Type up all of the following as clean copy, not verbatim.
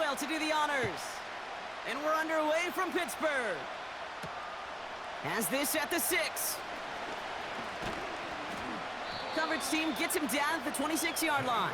well to do the honors. And we're underway from Pittsburgh. Has this at the 6. Coverage team gets him down at the 26-yard line.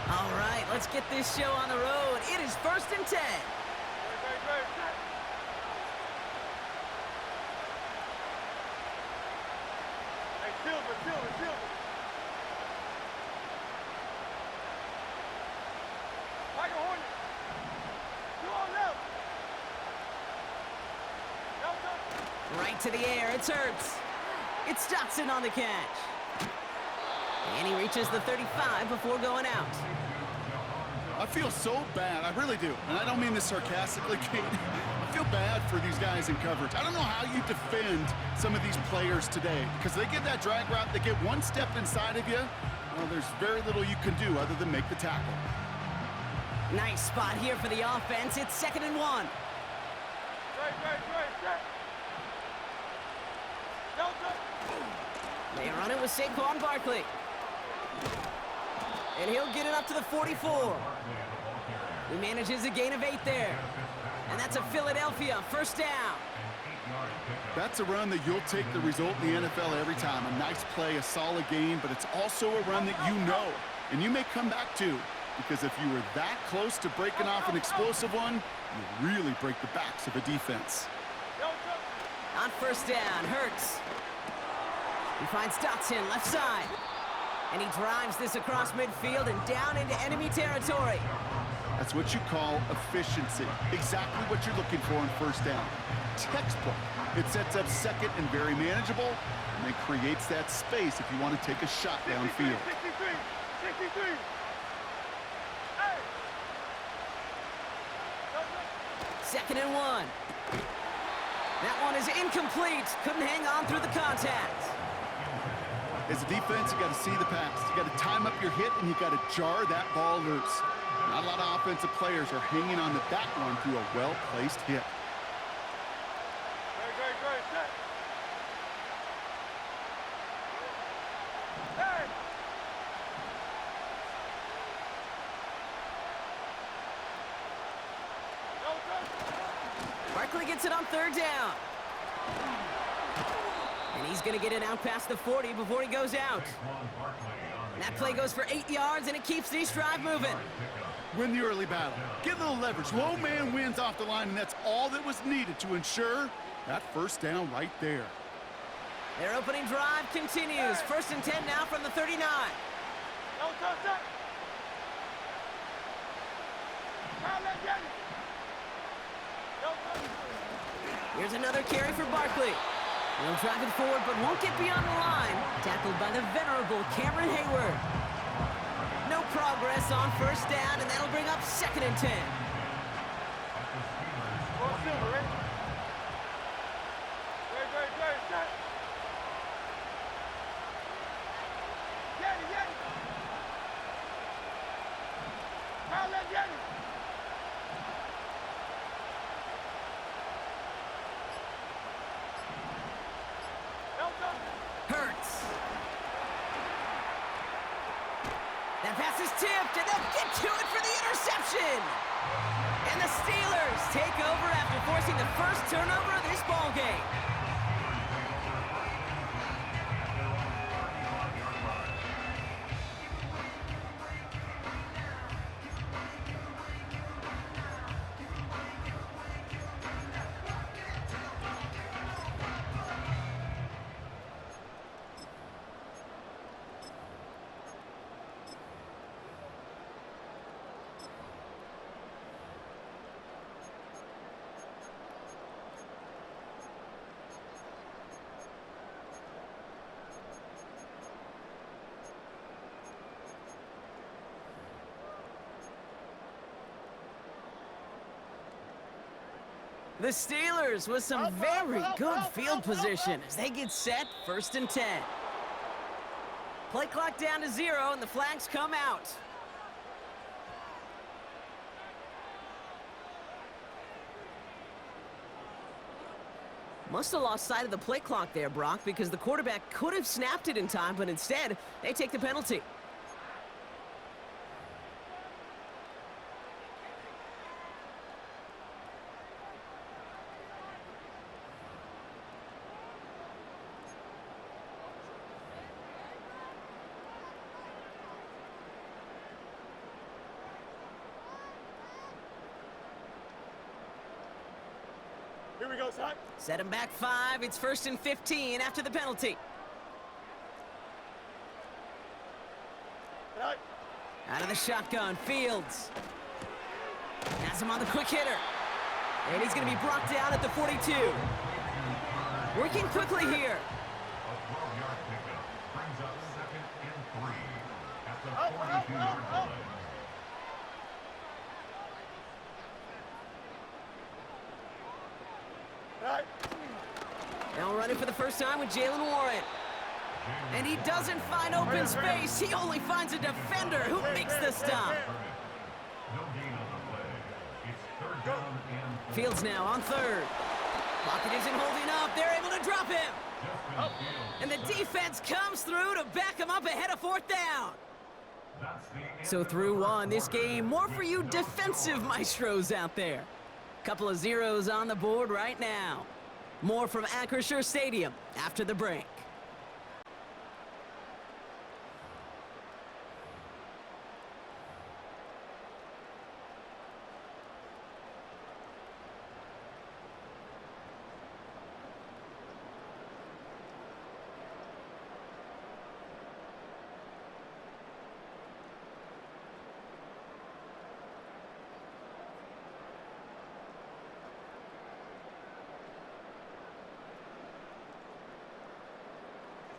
All right, let's get this show on the road. It is 1st and 10. Right to the air, it's Hurts. It's Dotson on the catch. And he reaches the 35 before going out. I feel so bad, I really do. And I don't mean this sarcastically, Kate. I feel bad for these guys in coverage. I don't know how you defend some of these players today, because they get that drag route, they get one step inside of you, well, there's very little you can do other than make the tackle. Nice spot here for the offense. It's 2nd and 1. They run it with Saquon Barkley. And he'll get it up to the 44. He manages a gain of 8 there. And that's a Philadelphia 1st down. That's a run that you'll take the result in the NFL every time. A nice play, a solid game, but it's also a run that you know and you may come back to, because if you were that close to breaking off an explosive one, you really break the backs of a defense. On 1st down, Hurts. He finds Dotson left side. And he drives this across midfield and down into enemy territory. That's what you call efficiency. Exactly what you're looking for in 1st down. Textbook. It sets up 2nd and very manageable, and then creates that space if you want to take a shot downfield. 63. Hey! 2nd and 1. That one is incomplete. Couldn't hang on through the contact. As a defense, you got to see the pass. You got to time up your hit, and you got to jar that ball loose. Not a lot of offensive players are hanging on to that one through a well-placed hit. Great, set. Hey! Barkley gets it on 3rd down. And he's going to get it out past the 40 before he goes out. And that play goes for 8 yards, and it keeps this drive moving. Win the early battle. Get a little leverage. Low man wins off the line, and that's all that was needed to ensure that 1st down right there. Their opening drive continues. 1st and 10 now from the 39. Here's another carry for Barkley. He'll drive it forward, but won't get beyond the line. Tackled by the venerable Cameron Hayward. No progress on 1st down, and that'll bring up 2nd and 10. Hurts. That pass is tipped, and they'll get to it for the interception. And the Steelers take over after forcing the 1st turnover of this ballgame. The Steelers with some very good field position as they get set, 1st and 10. Play clock down to 0, and the flags come out. Must have lost sight of the play clock there, Brock, because the quarterback could have snapped it in time, but instead, they take the penalty. Here we go, son. Set him back 5. It's 1st and 15 after the penalty. Right. Out of the shotgun, Fields. Has him on the quick hitter. And he's going to be brought down at the 42. Working quickly here. A 12-yard pickup brings up 2nd and 3 at the 42-yard line. Right. Now running for the first time with Jalen Warren. And he doesn't find open space. He only finds a defender who makes the stop. No gain on the play. It's 3rd down and 4. Fields now on 3rd. Pocket isn't holding up. They're able to drop him. And the defense comes through to back him up ahead of 4th down. So through 1, this game, more for you defensive maestros out there. Couple of zeros on the board right now. More from Acrisure Stadium after the break.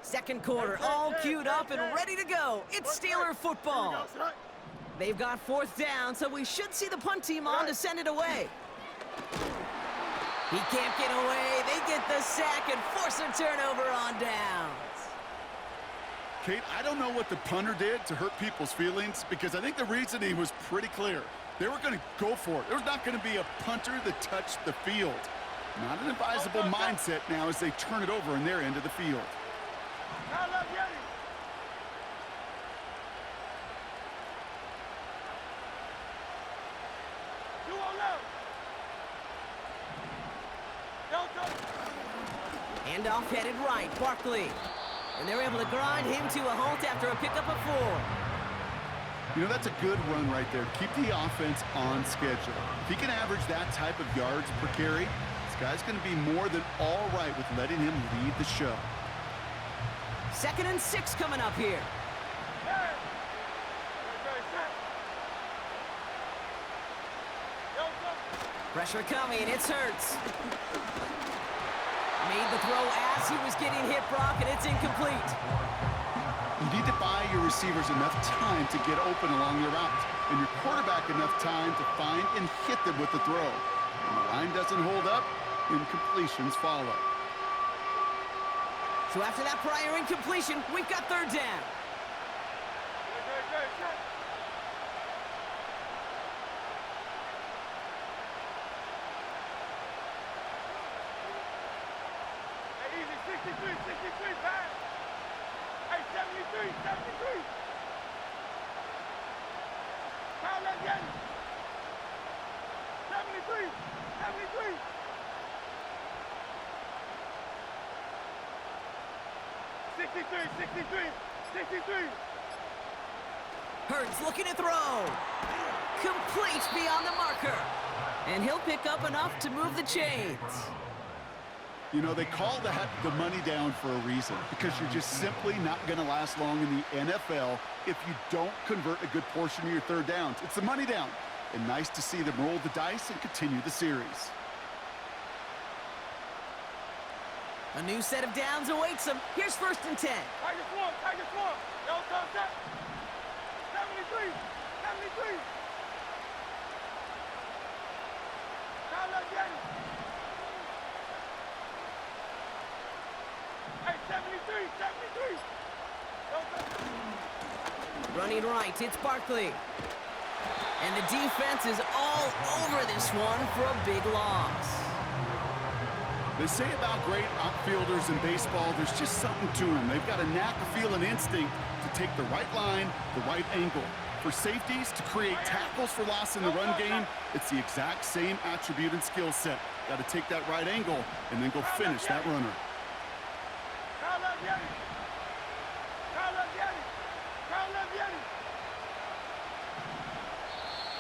Second quarter, all queued up and ready to go. It's Steeler football. Here we go, son. They've got 4th down, so we should see the punt team on to send it away. He can't get away. They get the sack and force a turnover on downs. Kate, I don't know what the punter did to hurt people's feelings because I think the reasoning was pretty clear. They were going to go for it. There's not going to be a punter that touched the field. Not an advisable mindset now as they turn it over in their end of the field. Now let Yeti. You on left. Delta. Handoff headed right, Barkley. And they're able to grind him to a halt after a pickup of 4. You know, that's a good run right there. Keep the offense on schedule. If he can average that type of yards per carry, this guy's going to be more than all right with letting him lead the show. 2nd and 6 coming up here. Hey. Very set. Delta. Pressure coming, it's Hurts. Made the throw as he was getting hit, Brock, and it's incomplete. You need to buy your receivers enough time to get open along your route, and your quarterback enough time to find and hit them with the throw. When the line doesn't hold up, incompletions follow. So after that prior incompletion, we've got 3rd down. Very set. Hey, easy. 63, pass. Hey, 73. Now let Yeti. 73. 63. Hurts looking to throw. Complete beyond the marker. And he'll pick up enough to move the chains. You know, they call that the money down for a reason, because you're just simply not going to last long in the NFL if you don't convert a good portion of your 3rd downs. It's the money down. And nice to see them roll the dice and continue the series. A new set of downs awaits them. Here's 1st and 10. Tiger Swarm. Delta set. 73. Now let Yeti. Hey, 73. Delta. Running right, it's Barkley. And the defense is all over this one for a big loss. They say about great outfielders in baseball, there's just something to them. They've got a knack, a feel, and instinct to take the right line, the right angle. For safeties, to create tackles for loss in the run game, it's the exact same attribute and skill set. Got to take that right angle and then go finish that runner.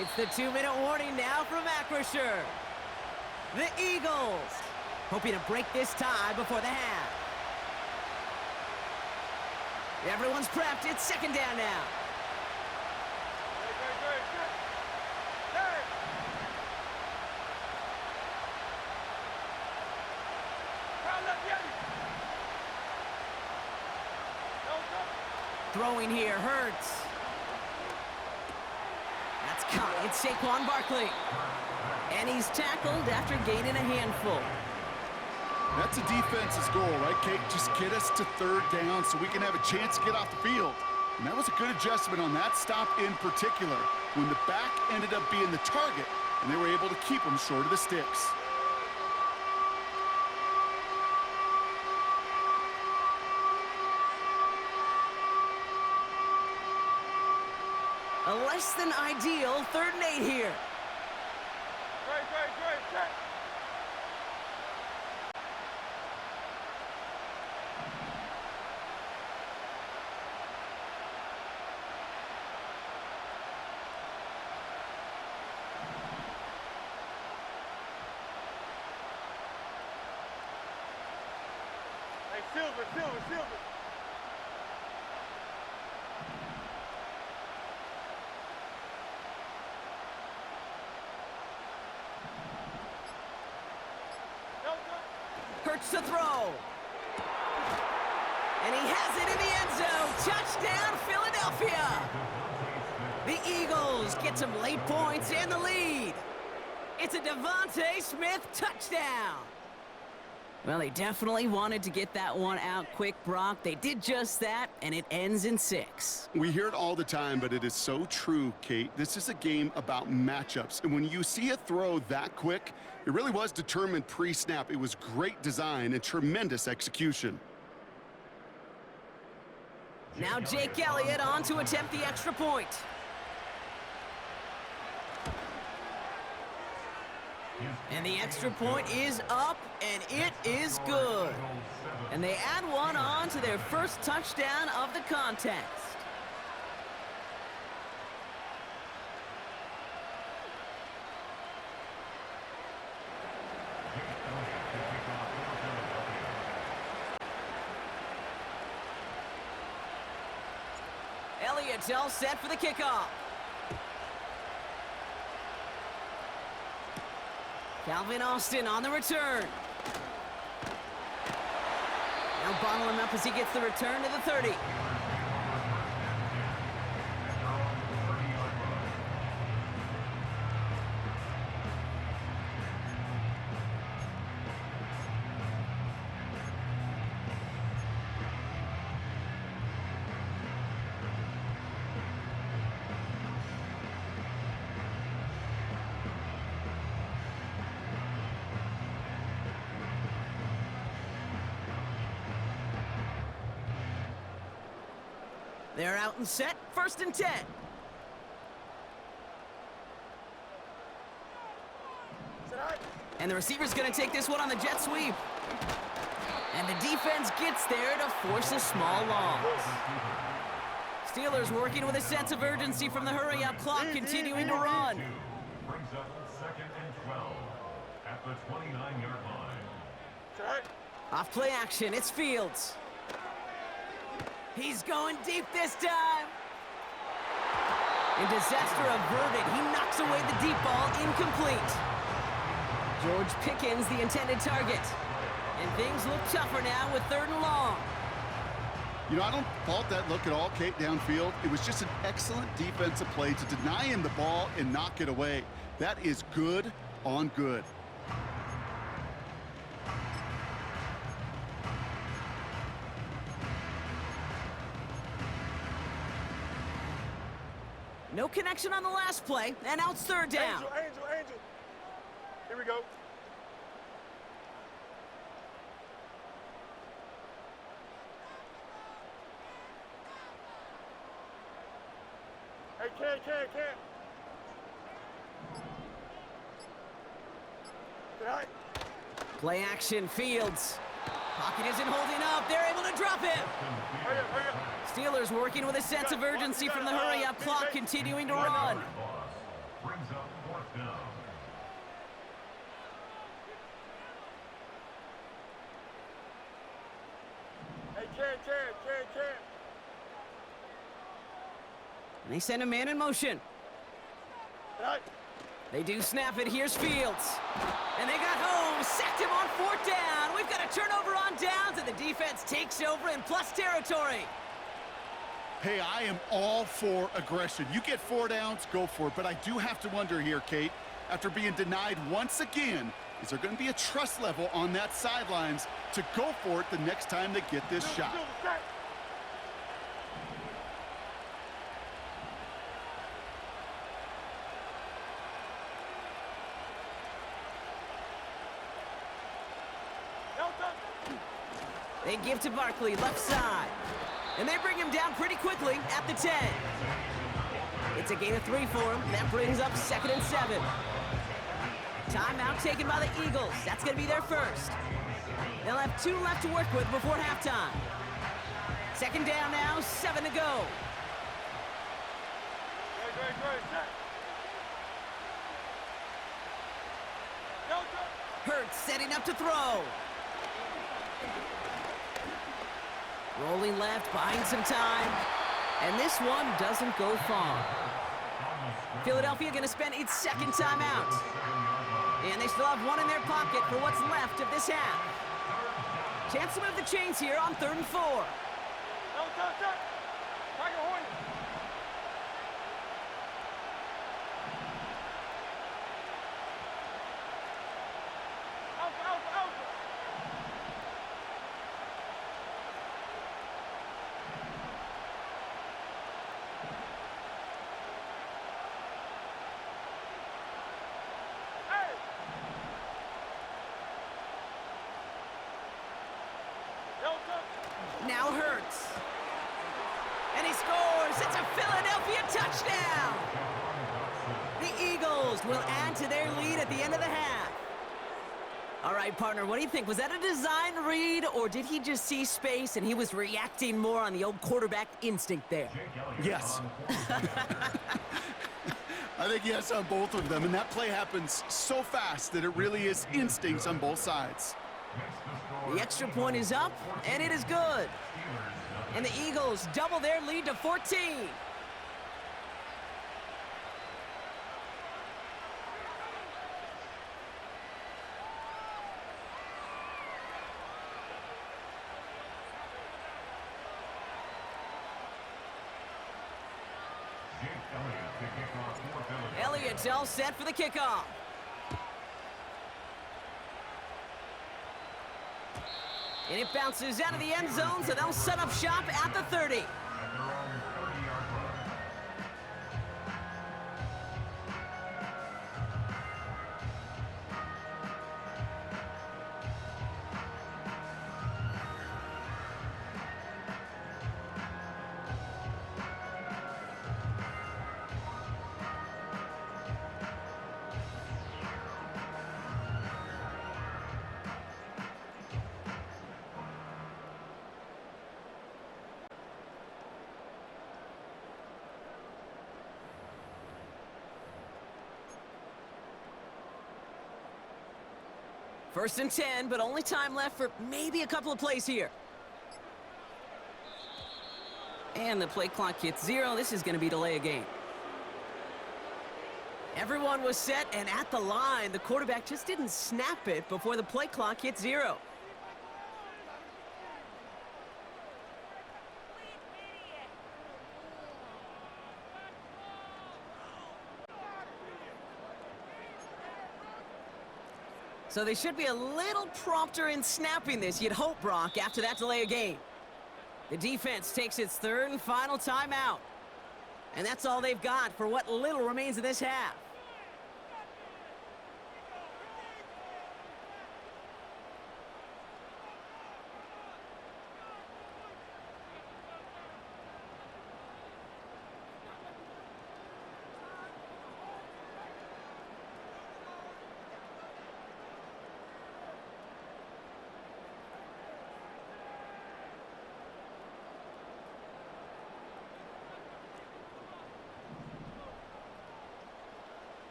It's the 2-minute warning now from Acrisure. The Eagles hoping to break this tie before the half. Everyone's prepped. It's second down now. Throwing here hurts. That's caught. It's Saquon Barkley. And he's tackled after gaining a handful. That's a defense's goal, right, Kate? Just get us to third down so we can have a chance to get off the field. And that was a good adjustment on that stop in particular, when the back ended up being the target, and they were able to keep him short of the sticks. A less than ideal 3rd and 8 here. Great, check. Hey, Silver. Hurts to throw. And he has it in the end zone. Touchdown, Philadelphia. The Eagles get some late points and the lead. It's a Devontae Smith touchdown. Well, they definitely wanted to get that one out quick, Brock. They did just that, and it ends in 6. We hear it all the time, but it is so true, Kate. This is a game about matchups. And when you see a throw that quick, it really was determined pre-snap. It was great design and tremendous execution. Now Jake Elliott on to attempt the extra point. And the extra point is up, and it is good. And they add one on to their first touchdown of the contest. Elliott's all set for the kickoff. Calvin Austin on the return. Now bottle him up as he gets the return to the 30. They're out and set, 1st and 10. And the receiver's going to take this one on the jet sweep. And the defense gets there to force a small loss. Steelers working with a sense of urgency from the hurry-up clock, continuing to run. Brings up 2nd and 12 at the 29-yard line. Off play action, it's Fields. He's going deep this time. And disaster averted. He knocks away the deep ball, incomplete. George Pickens, the intended target. And things look tougher now with 3rd and long. You know, I don't fault that look at all, Kate, downfield. It was just an excellent defensive play to deny him the ball and knock it away. That is good on good. No connection on the last play, and now it's 3rd down. Angel. Here we go. Hey, can't. Tonight. Play action, Fields. Pocket isn't holding up. They're able to drop him. Hurry up. Steelers working with a sense of urgency from the hurry-up clock, continuing to run. Loss brings up fourth down. Hey, can't. And they send a man in motion. Tonight. They do snap it. Here's Fields. And they got home. Sacked him on fourth down. We've got a turnover on downs, and the defense takes over in plus territory. Hey, I am all for aggression. You get 4 downs, go for it. But I do have to wonder here, Kate, after being denied once again, is there going to be a trust level on that sidelines to go for it the next time they get this shot? They give to Barkley, left side. And they bring him down pretty quickly at the 10. It's a gain of 3 for him. That brings up 2nd and 7. Timeout taken by the Eagles. That's going to be their first. They'll have 2 left to work with before halftime. 2nd down now, 7 to go. Hurts setting up to throw. Rolling left, buying some time. And this one doesn't go far. Philadelphia going to spend its 2nd timeout. And they still have 1 in their pocket for what's left of this half. Chance to move the chains here on 3rd and 4. Now Hurts. And he scores. It's a Philadelphia touchdown. The Eagles will add to their lead at the end of the half. All right, partner, what do you think? Was that a design read, or did he just see space and he was reacting more on the old quarterback instinct there? Yes. I think yes on both of them, and that play happens so fast that it really is instincts on both sides. The extra point is up, and it is good. And the Eagles double their lead to 14. Elliott's all set for the kickoff. And it bounces out of the end zone, so they'll set up shop at the 30. First and 10, but only time left for maybe a couple of plays here. And the play clock hits 0. This is going to be delay a game. Everyone was set and at the line. The quarterback just didn't snap it before the play clock hit 0. So they should be a little prompter in snapping this, you'd hope, Brock, after that delay of game. The defense takes its 3rd and final timeout. And that's all they've got for what little remains of this half.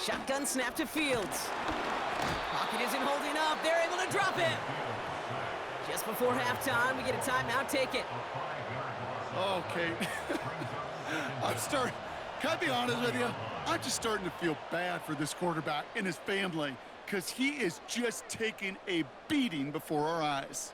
Shotgun snap to Fields. Pocket isn't holding up. They're able to drop it. Just before halftime, we get a timeout. Take it. Okay. Can I be honest with you? I'm just starting to feel bad for this quarterback and his family because he is just taking a beating before our eyes.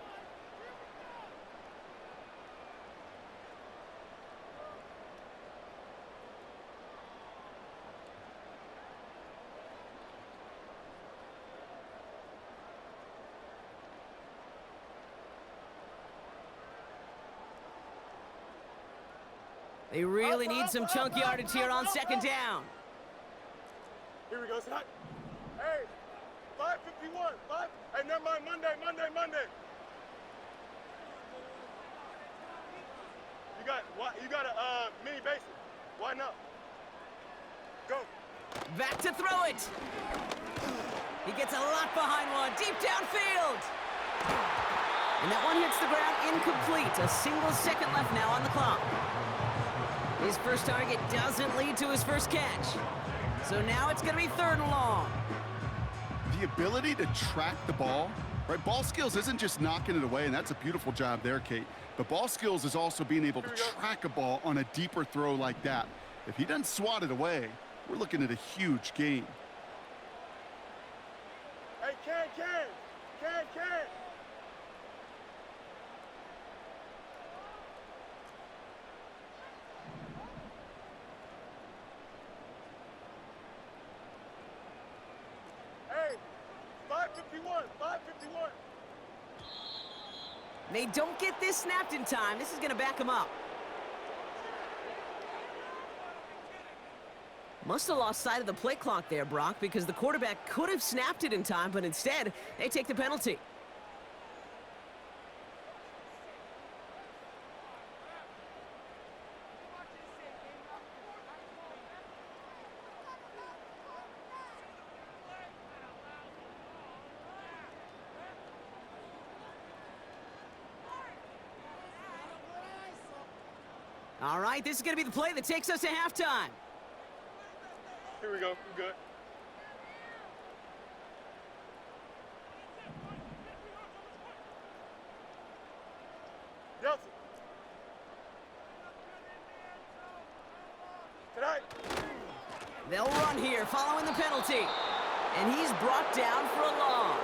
They really need some chunk yardage here on second down. Here we go, son. Hey, 5:51. Hey, never mind. Monday. You got a mini basic. Why not? Go. Back to throw it. He gets a lot behind one. Deep downfield. And that one hits the ground incomplete. A single second left now on the clock. His first target doesn't lead to his first catch. So now it's going to be 3rd and long. The ability to track the ball, right? Ball skills isn't just knocking it away, and that's a beautiful job there, Kate. But ball skills is also being able to track a ball on a deeper throw like that. If he doesn't swat it away, we're looking at a huge gain. Hey, Ken. Hey, 5:51. They don't get this snapped in time. This is going to back him up. Must have lost sight of the play clock there, Brock, because the quarterback could have snapped it in time, but instead, they take the penalty. All right, this is going to be the play that takes us to halftime. Here we go. We're good. Nelson. Tonight. They'll run here following the penalty. And he's brought down for a loss.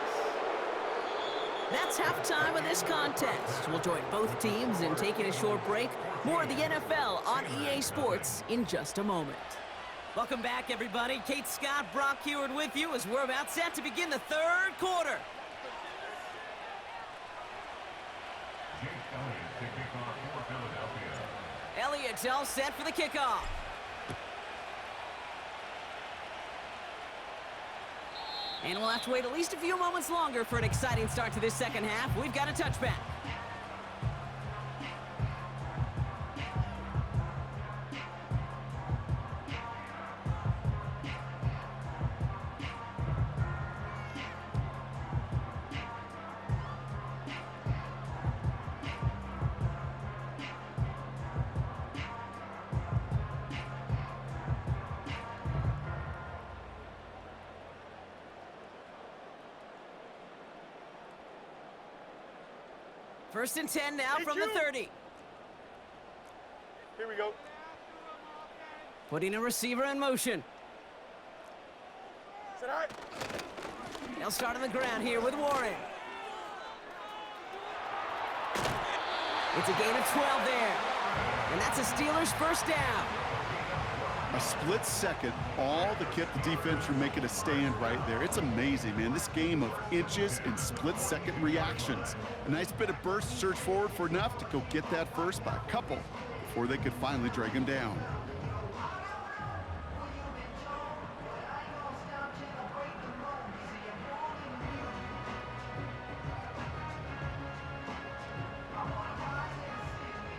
That's halftime of this contest. We'll join both teams in taking a short break. More of the NFL on EA Sports in just a moment. Welcome back, everybody. Kate Scott, Brock Heward with you as we're about set to begin the 3rd quarter. Jake Elliott to kick off for Philadelphia. Elliott's all set for the kickoff. And we'll have to wait at least a few moments longer for an exciting start to this second half. We've got a touchback. First and 10 now from the 30. Here we go. Putting a receiver in motion. Tonight. They'll start on the ground here with Warren. It's a gain of 12 there. And that's a Steelers first down. A split second, all that kept the defense from making a stand right there. It's amazing, man. This game of inches and split-second reactions. A nice bit of burst, surge forward for enough to go get that first by a couple before they could finally drag him down.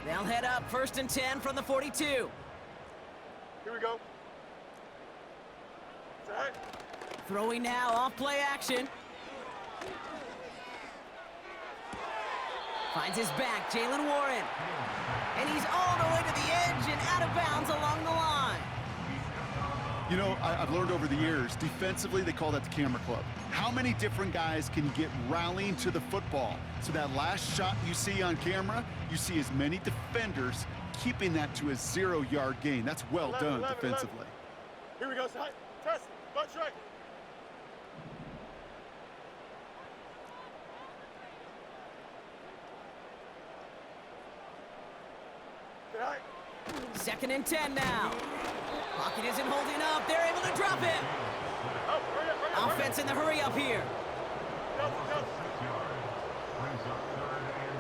They'll head up first and 10 from the 42. Here we go. Tonight. Throwing now, off play action. Finds his back, Jalen Warren. And he's all the way to the edge and out of bounds along the line. You know, I've learned over the years, defensively, they call that the camera club. How many different guys can get rallying to the football? So that last shot you see on camera, you see as many defenders keeping that to a 0-yard gain. That's well done defensively. 11. Here we go, side. Test. Butt strike. Good night. 2nd and 10 now. Pocket isn't holding up. They're able to drop him. Up, hurry up, hurry up, hurry Offense in the hurry up here. up. Go. 6 yards. Brings up 3rd and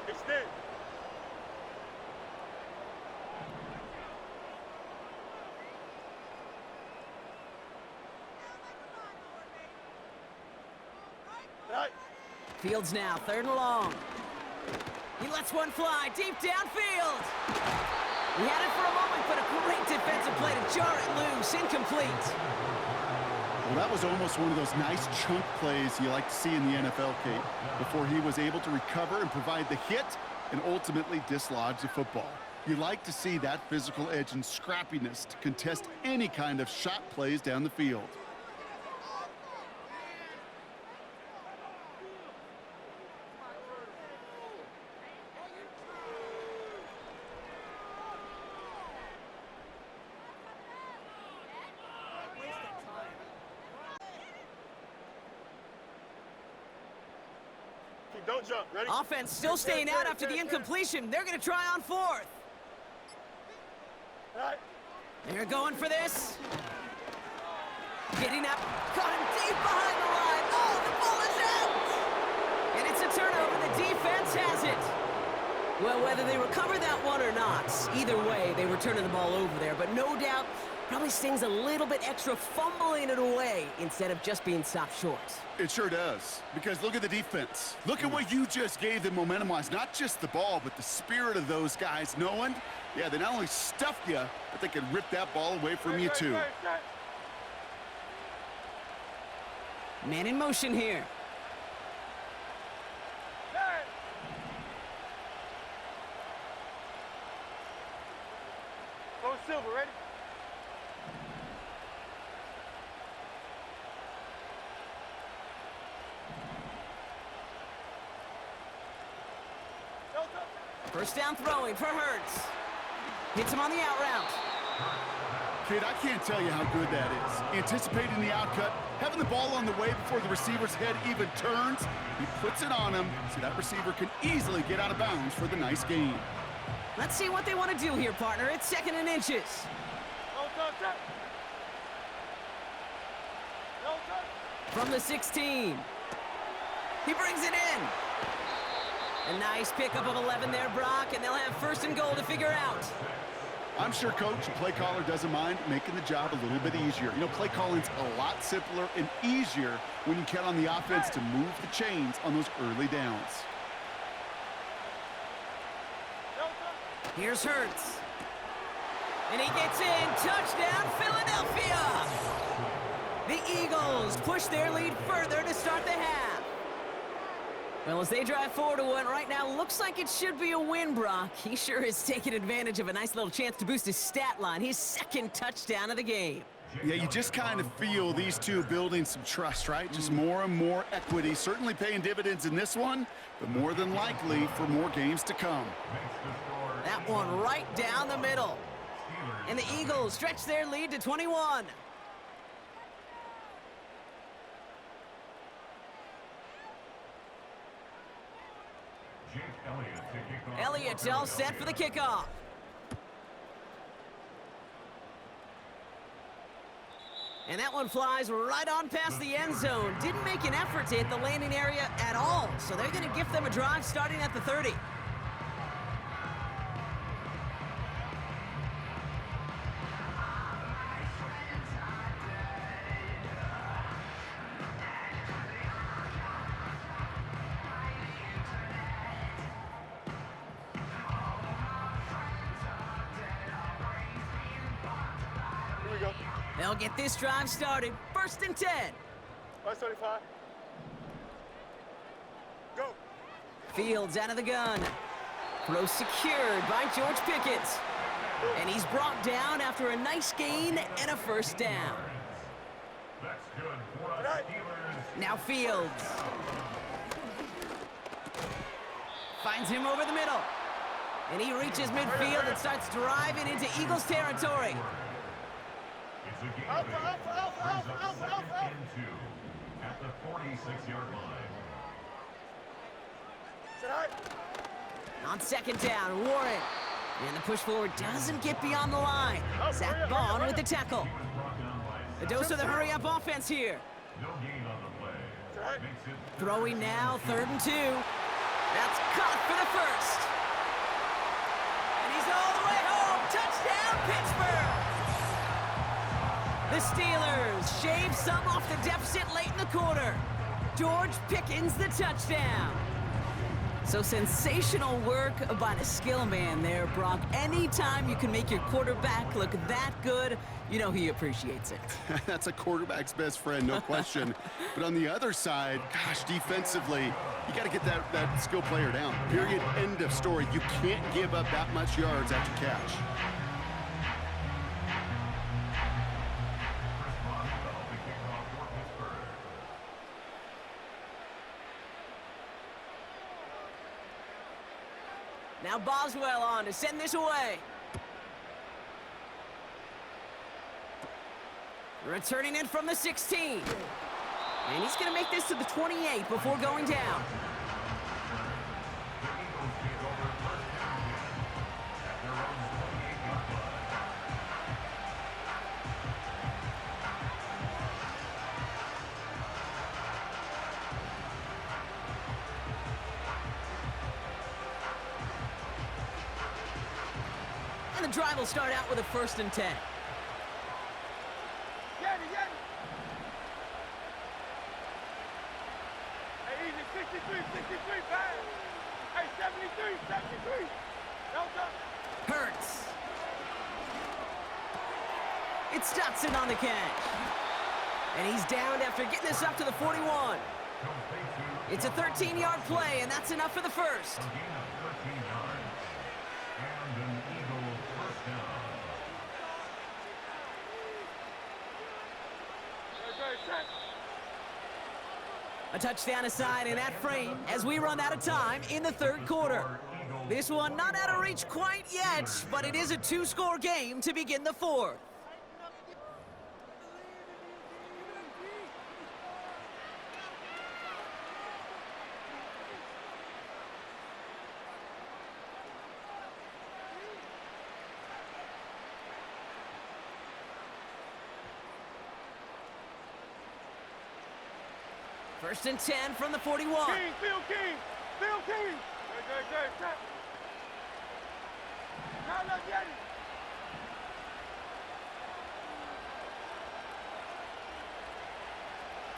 16. Extend. Good night. Fields now, 3rd and long. He lets one fly deep downfield. He had it for a moment, but a great defensive play to jar it loose. Incomplete. Well, that was almost one of those nice chunk plays you like to see in the NFL, Kate, before he was able to recover and provide the hit and ultimately dislodge the football. You like to see that physical edge and scrappiness to contest any kind of shot plays down the field. Don't jump. Ready? Offense still staying out after the incompletion. They're going to try on 4th. All right. They're going for this. Getting up. Caught him deep behind the line. Oh, the ball is out! And it's a turnover. The defense has it. Well, whether they recover that one or not, either way, they were turning the ball over there. But no doubt, probably stings a little bit extra fumbling it away instead of just being stopped short. It sure does, because look at the defense. Look at what you just gave them momentum-wise. Not just the ball, but the spirit of those guys knowing, yeah, they not only stuffed you, but they can rip that ball away from you too. Man in motion here. Go Silver, ready? First down throwing for Hurts. Hits him on the out route. Kid, I can't tell you how good that is. Anticipating the outcut, having the ball on the way before the receiver's head even turns. He puts it on him so that receiver can easily get out of bounds for the nice gain. Let's see what they want to do here, partner. It's 2nd and inches. From the 16. He brings it in. A nice pickup of 11 there, Brock, and they'll have 1st and goal to figure out. I'm sure coach and play caller doesn't mind making the job a little bit easier. You know, play calling's a lot simpler and easier when you count on the offense to move the chains on those early downs. Here's Hurts. And he gets in. Touchdown, Philadelphia! The Eagles push their lead further to start the half. Well, as they drive forward to one right now, looks like it should be a win, Brock. He sure is taking advantage of a nice little chance to boost his stat line. His 2nd touchdown of the game. Yeah, you just kind of feel these two building some trust, right? Just more and more equity. Certainly paying dividends in this one, but more than likely for more games to come. That one right down the middle. And the Eagles stretch their lead to 21. Elliott's all set for the kickoff. And that one flies right on past the end zone. Didn't make an effort to hit the landing area at all. So they're going to gift them a drive starting at the 30. They'll get this drive started. 1st and 10. 175. Go. Fields out of the gun. Throw secured by George Pickens. And he's brought down after a nice gain and a first down. That's good for us Steelers. Now Fields. Finds him over the middle. And he reaches midfield and starts driving into Eagles territory. It's a gain of 8. Brings up second and 2 at the 46-yard line. On second down, Warren. And the push forward doesn't get beyond the line. Zach Bond with the tackle. A dose of the hurry-up offense here. No gain on the play. Makes it Throwing now, 3rd and 2. That's caught for the first. And he's all the way home. Touchdown, Pittsburgh! The Steelers shave some off the deficit late in the quarter. George Pickens the touchdown. So sensational work by the skill man there, Brock. Anytime you can make your quarterback look that good, you know he appreciates it. That's a quarterback's best friend, no question. But on the other side, gosh, defensively, you got to get that skill player down. Period. End of story. You can't give up that much yards after catch. Now Boswell on to send this away. Returning in from the 16. And he's going to make this to the 28 before going down. And the drive will start out with a 1st and 10. Hey, easy, 63, bang. Hey, 73. No touch. Hurts. It's Dotson on the catch. And he's downed after getting this up to the 41. It's a 13-yard play, and that's enough for the first. A touchdown aside in that frame as we run out of time in the 3rd quarter. This one not out of reach quite yet, but it is a 2-score game to begin the 4th. First and 10 from the 41. King, Phil King. Good, stop. Now let's get it.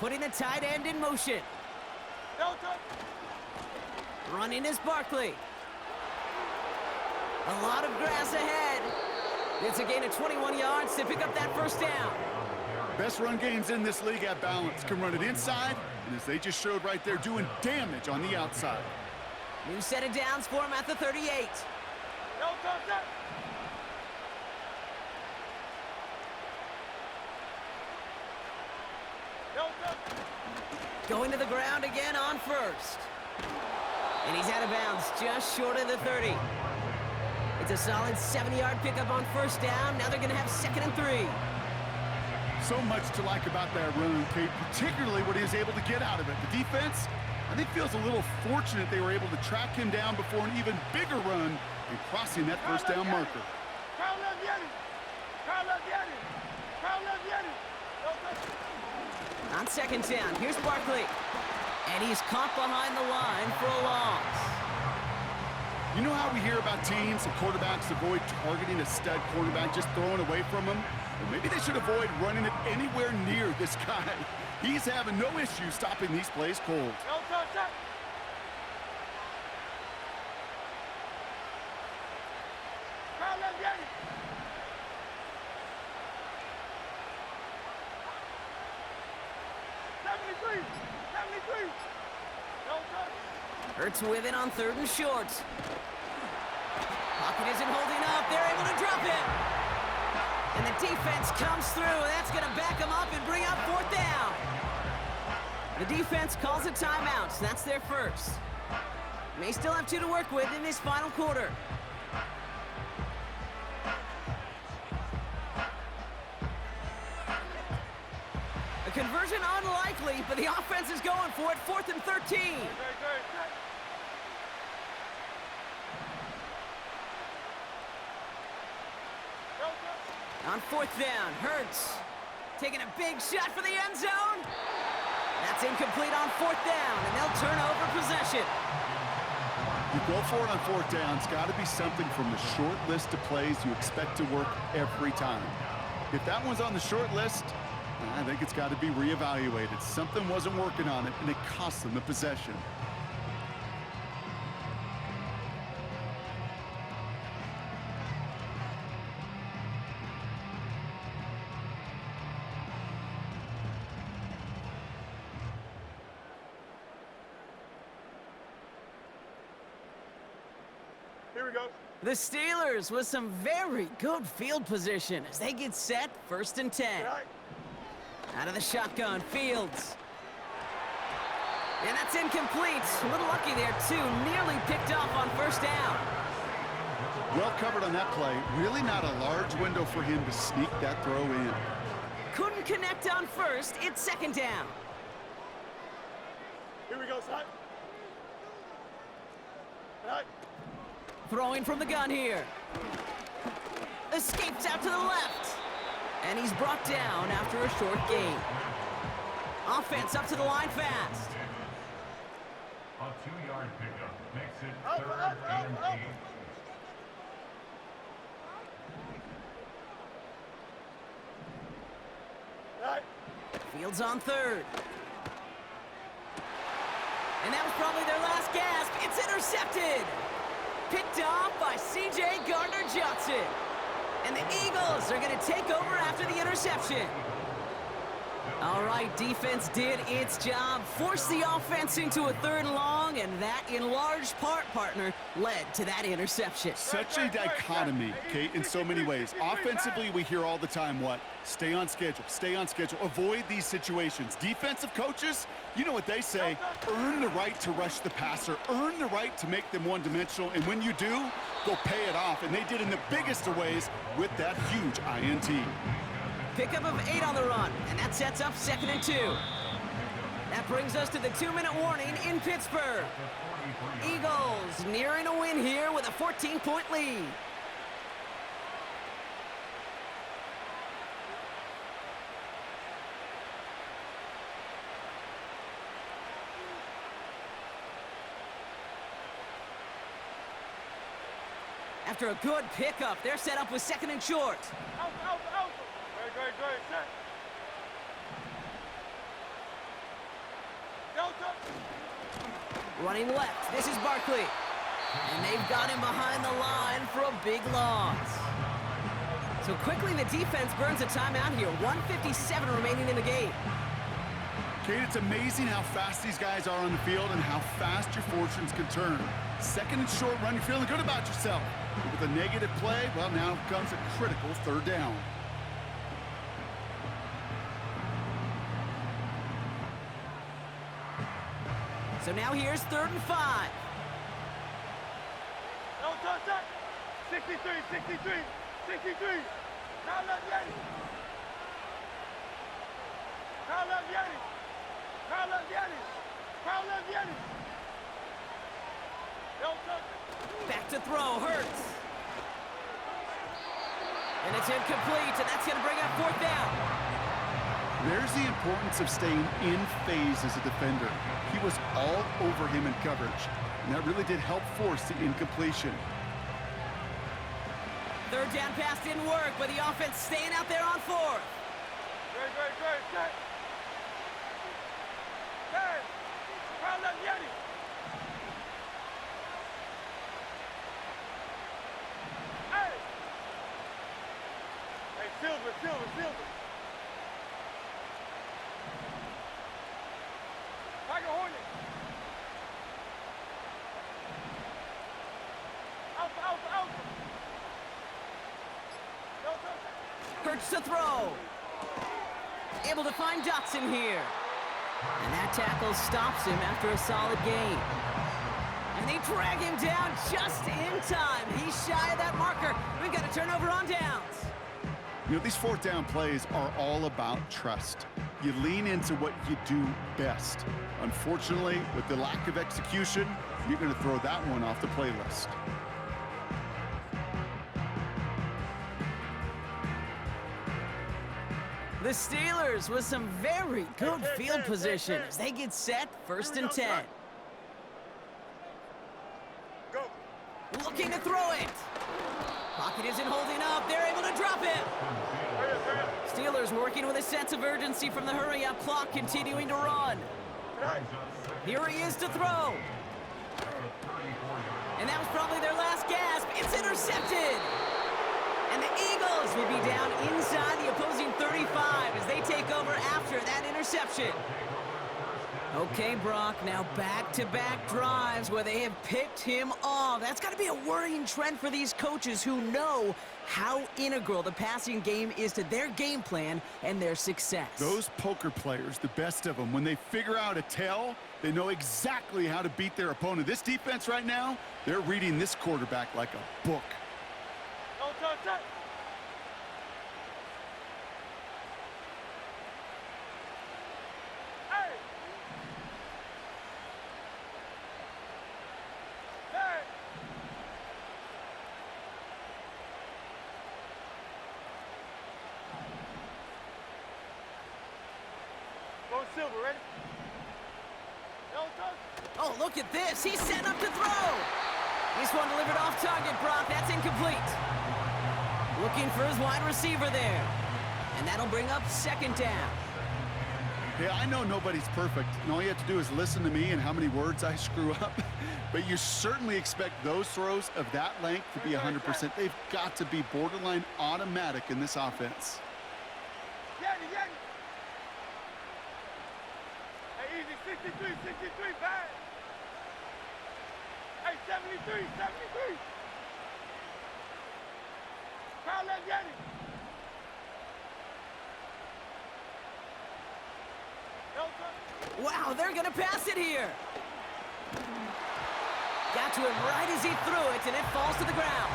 Putting the tight end in motion. No touch. Running is Barkley. A lot of grass ahead. It's a gain of 21 yards to pick up that first down. Best run games in this league at balance. Can run it inside, and as they just showed right there, doing damage on the outside. New set of downs for him at the 38. No touch. No touch. Going to the ground again on first. And he's out of bounds, just short of the 30. It's a solid 70-yard pickup on first down. Now they're going to have 2nd and 3. So much to like about that run, Kate, particularly what he was able to get out of it. The defense, I think, feels a little fortunate they were able to track him down before an even bigger run and crossing that first down marker. On 2nd down, here's Barkley. And he's caught behind the line for a loss. You know how we hear about teams and quarterbacks avoid targeting a stud quarterback, just throwing away from him? Well, maybe they should avoid running it anywhere near this guy. He's having no issue stopping these plays cold. No touch. Hurts with it on 3rd and short. they're able to drop him. And the defense comes through. That's going to back them up and bring up fourth down. The defense calls a timeout. So that's their first. May still have 2 to work with in this final quarter. A conversion unlikely, but the offense is going for it. 4th and 13. On 4th down, Hurts taking a big shot for the end zone. That's incomplete on 4th down, and they'll turn over possession. You go for it on 4th down. It's got to be something from the short list of plays you expect to work every time. If that one's on the short list, I think it's got to be reevaluated. Something wasn't working on it, and it cost them the possession. Here we go. The Steelers with some very good field position as they get set. 1st and 10. Right. Out of the shotgun, Fields. And that's incomplete. A little lucky there, too. Nearly picked off on 1st down. Well covered on that play. Really not a large window for him to sneak that throw in. Couldn't connect on 1st. It's 2nd down. Here we go, son. Right. Throwing from the gun here. Escapes out to the left. And he's brought down after a short gain. Offense up to the line fast. A 2-yard pickup makes it 3rd and 8. Right. Fields on 3rd. And that was probably their last gasp. It's intercepted. Picked off by C.J. Gardner-Johnson. And the Eagles are going to take over after the interception. All right, defense did its job, forced the offense into a 3rd and long, and that, in large part, partner, led to that interception. Such a dichotomy, Kate, in so many ways. Offensively, we hear all the time what? Stay on schedule, avoid these situations. Defensive coaches, you know what they say, earn the right to rush the passer, earn the right to make them one-dimensional, and when you do, go pay it off. And they did in the biggest of ways with that huge INT. Pickup of 8 on the run, and that sets up 2nd and 2. That brings us to the 2-minute warning in Pittsburgh. Eagles nearing a win here with a 14-point lead. After a good pickup, they're set up with 2nd and short. Out. Great. Set. Delta. Running left, this is Barkley. And they've got him behind the line for a big loss. So quickly the defense burns a timeout here. 1:57 remaining in the game. Kate, it's amazing how fast these guys are on the field and how fast your fortunes can turn. 2nd and short run, you're feeling good about yourself. But with a negative play, well, now comes a critical 3rd down. So now here's 3rd and 5. Don't touch that. 63. Now left Yeti. Don't touch it. Back to throw, Hurts. And it's incomplete, and that's going to bring up 4th down. There's the importance of staying in phase as a defender. He was all over him in coverage, and that really did help force the incompletion. 3rd down pass didn't work, but the offense staying out there on 4th. Great. Set. Hey. Crowd left Yeti. Hey. Hey, Silver. Tiger Hornet. Alpha. looks to throw. Able to find Dotson here. And that tackle stops him after a solid gain. And they drag him down just in time. He's shy of that marker. We've got a turnover on downs. You know, these fourth down plays are all about trust. You lean into what you do best. Unfortunately, with the lack of execution, you're going to throw that one off the playlist. The Steelers with some very good field position as they get set, 1st and 10. Go. Looking to throw it. Pocket isn't holding up. They're able to drop him. Hurry up. Steelers working with a sense of urgency from the hurry-up clock, continuing to run. Here he is to throw. And that was probably their last gasp. It's intercepted. And the Eagles will be down inside the opposing 35 as they take over after that interception. Okay, Brock, now back-to-back drives where they have picked him off. That's got to be a worrying trend for these coaches who know how integral the passing game is to their game plan and their success. Those poker players, the best of them, when they figure out a tell, they know exactly how to beat their opponent. This defense right now, they're reading this quarterback like a book. Don't touch that. Hey. Hey. Go silver, ready? Don't touch. Oh, look at this. He's set up to throw. This one delivered off target, Brock. That's incomplete. Looking for his wide receiver there. And that'll bring up 2nd down. Hey, I know nobody's perfect, and all you have to do is listen to me and how many words I screw up. But you certainly expect those throws of that length to be 100%. They've got to be borderline automatic in this offense. Yanni. Hey, easy, 63, bad. Hey, 73. Crowd left Yanni. Wow, they're going to pass it here. Got to him right as he threw it, and it falls to the ground.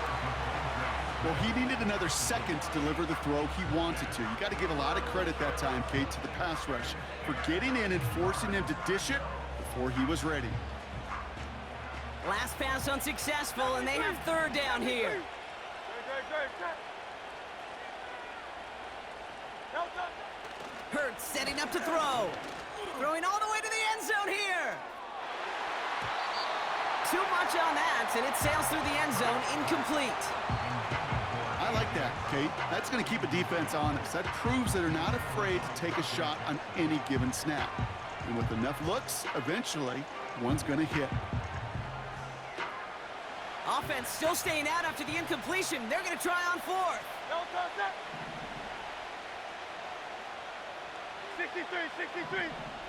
Well, he needed another second to deliver the throw he wanted to. You got to give a lot of credit that time, Kate, to the pass rush for getting in and forcing him to dish it before he was ready. Last pass unsuccessful, and they have 3rd down here. Hurts setting up to throw. Throwing all the way to the end zone here. Too much on that, and it sails through the end zone, incomplete. I like that, Kate. That's going to keep a defense honest. That proves that they're not afraid to take a shot on any given snap. And with enough looks, eventually, one's going to hit. Offense still staying out after the incompletion. They're going to try on 4th. Don't touch that.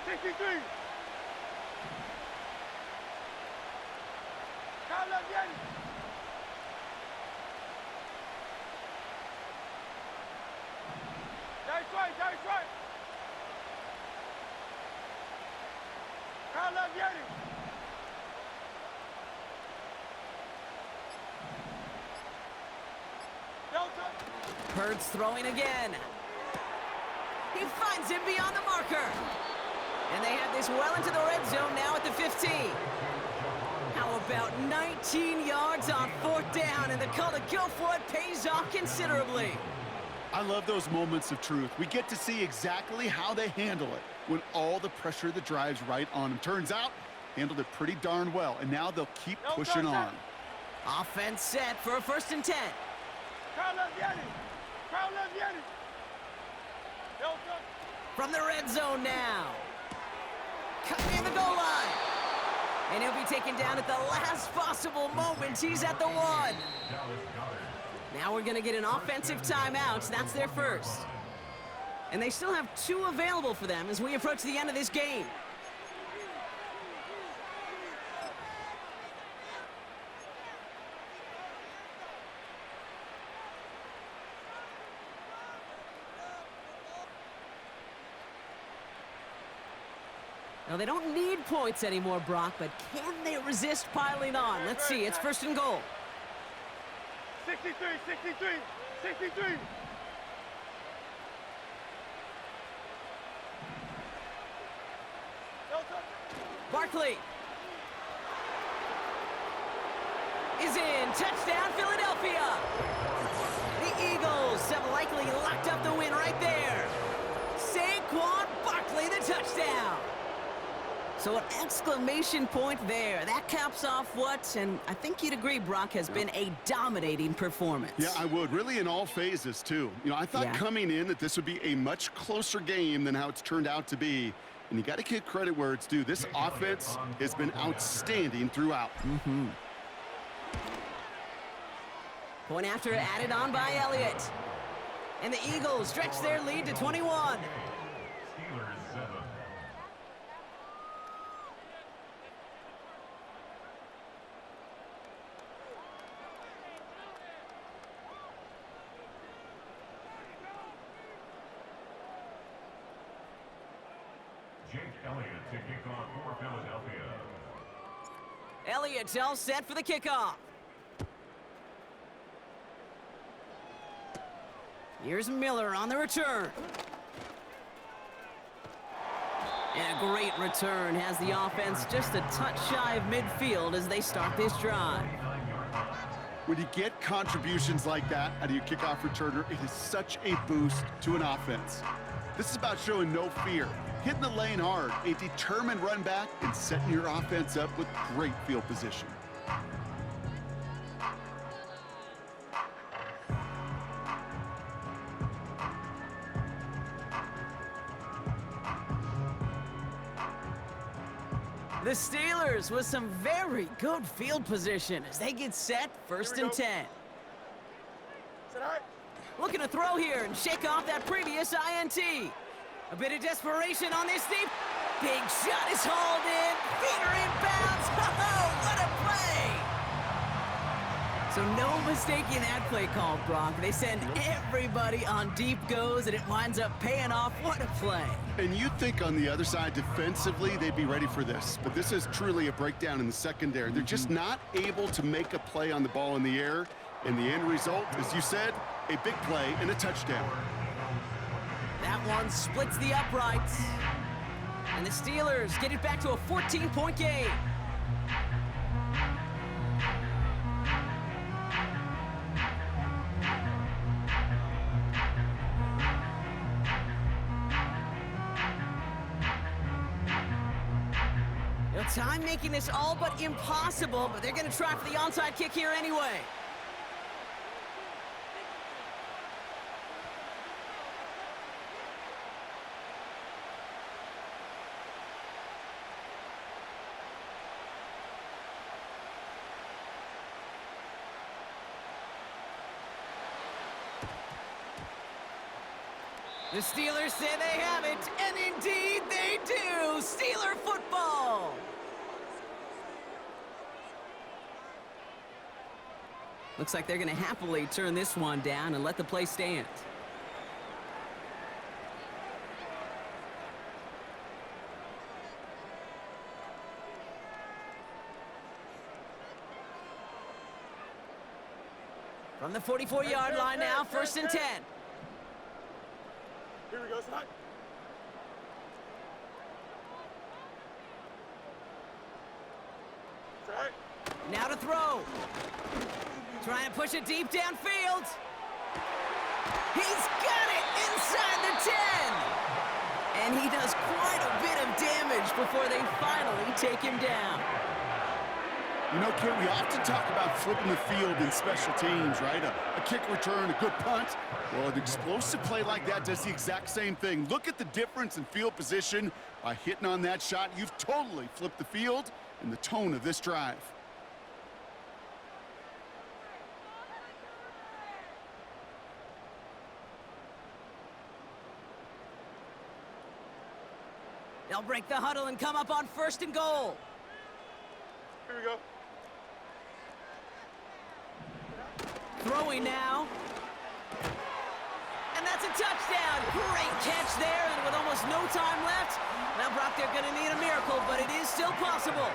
63. Crowd left Yanni. That's right. Crowd left Yanni. Don't touch. Hurts throwing again. He finds him beyond the marker. And they have this well into the red zone now at the 15. How about 19 yards on 4th down, and the call to go for it pays off considerably. I love those moments of truth. We get to see exactly how they handle it when all the pressure of the drive's right on them. Turns out, handled it pretty darn well, and now they'll keep pushing on. Offense set for a 1st and 10. Crowd left Yanni. Don't touch. From the red zone now. Cut near the goal line. And he'll be taken down at the last possible moment. He's at the 1. Now we're going to get an offensive timeout. That's their first. And they still have 2 available for them as we approach the end of this game. Now, they don't need points anymore, Brock, but can they resist piling on? Let's see. It's first and goal. 63, 63, 63. Barkley is in. Touchdown, Philadelphia. The Eagles have likely locked up the win right there. Saquon Barkley, the touchdown. So an exclamation point there. That caps off what, and I think you'd agree, Brock, has been a dominating performance. Yeah, I would. Really in all phases, too. You know, I thought coming in that this would be a much closer game than how it's turned out to be. And you got to give credit where it's due. This offense has been outstanding throughout. Point after added on by Elliott. And the Eagles stretch their lead to 21. Steelers 7. Jake Elliott to kick off for Philadelphia. Elliott's all set for the kickoff. Here's Miller on the return. And a great return has the offense just a touch shy of midfield as they start this drive. When you get contributions like that out of your kickoff returner, it is such a boost to an offense. This is about showing no fear, hitting the lane hard, a determined run back, and setting your offense up with great field position. The Steelers with some very good field position as they get set, first and 10. Looking to throw here and shake off that previous INT. A bit of desperation on this deep. Big shot is hauled in. Feet are in bounds. Oh, what a play! So no mistaking that play call, Brock. They send everybody on deep goes, and it winds up paying off. What a play. And you'd think on the other side, defensively, they'd be ready for this. But this is truly a breakdown in the secondary. They're just not able to make a play on the ball in the air. And the end result, as you said, a big play and a touchdown. That one splits the uprights. And the Steelers get it back to a 14-point game. Time making this all but impossible, but they're going to try for the onside kick here anyway. The Steelers say they have it, and indeed they do. Steeler football. Looks like they're going to happily turn this one down and let the play stand. From the 44-yard line now, first and 10. Here we go, Snot. Now to throw. Trying to push it deep downfield. He's got it inside the 10. And he does quite a bit of damage before they finally take him down. You know, Kit, we often talk about flipping the field in special teams, right? A kick return, a good punt. Well, an explosive play like that does the exact same thing. Look at the difference in field position. By hitting on that shot, you've totally flipped the field and the tone of this drive. They'll break the huddle and come up on first and goal. Here we go. Throwing now. And that's a touchdown. Great catch there, and with almost no time left, Now, Brock, they're going to need a miracle, but it is still possible.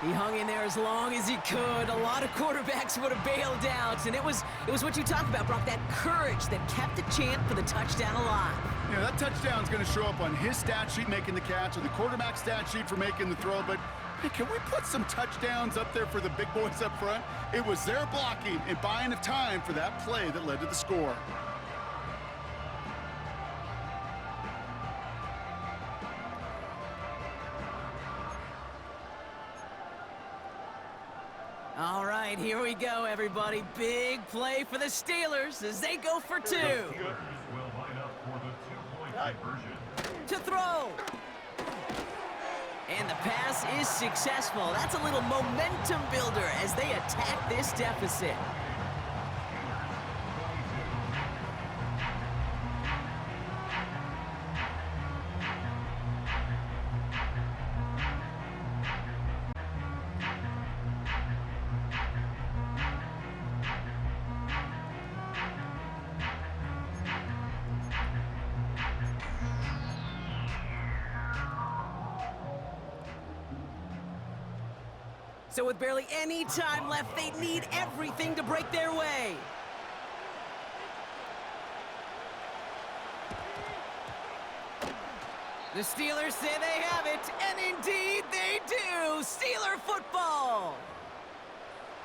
He hung in there as long as he could. A lot of quarterbacks would have bailed out, and it was what you talked about, Brock, that courage that kept the chant for the touchdown alive. Yeah, that touchdown's going to show up on his stat sheet making the catch or the quarterback stat sheet for making the throw, but hey, can we put some touchdowns up there for the big boys up front? It was their blocking and buying of time for that play that led to the score. All right, here we go, everybody. Big play for the Steelers as they go for two. Will line up for the two-point conversion. To throw. And the pass is successful. That's a little momentum builder as they attack this deficit. So with barely any time left, they need everything to break their way. The Steelers say they have it, and indeed they do! Steeler football!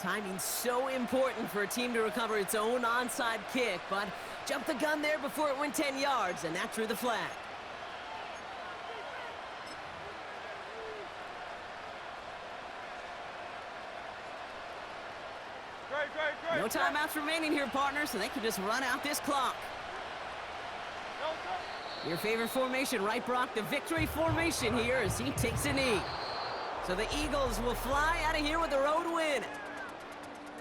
Timing's so important for a team to recover its own onside kick, but jumped the gun there before it went 10 yards, and that drew the flag. No timeouts remaining here, partner, so they can just run out this clock. Your favorite formation, right, Brock? The victory formation here as he takes a knee. So the Eagles will fly out of here with the road win.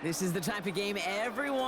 This is the type of game everyone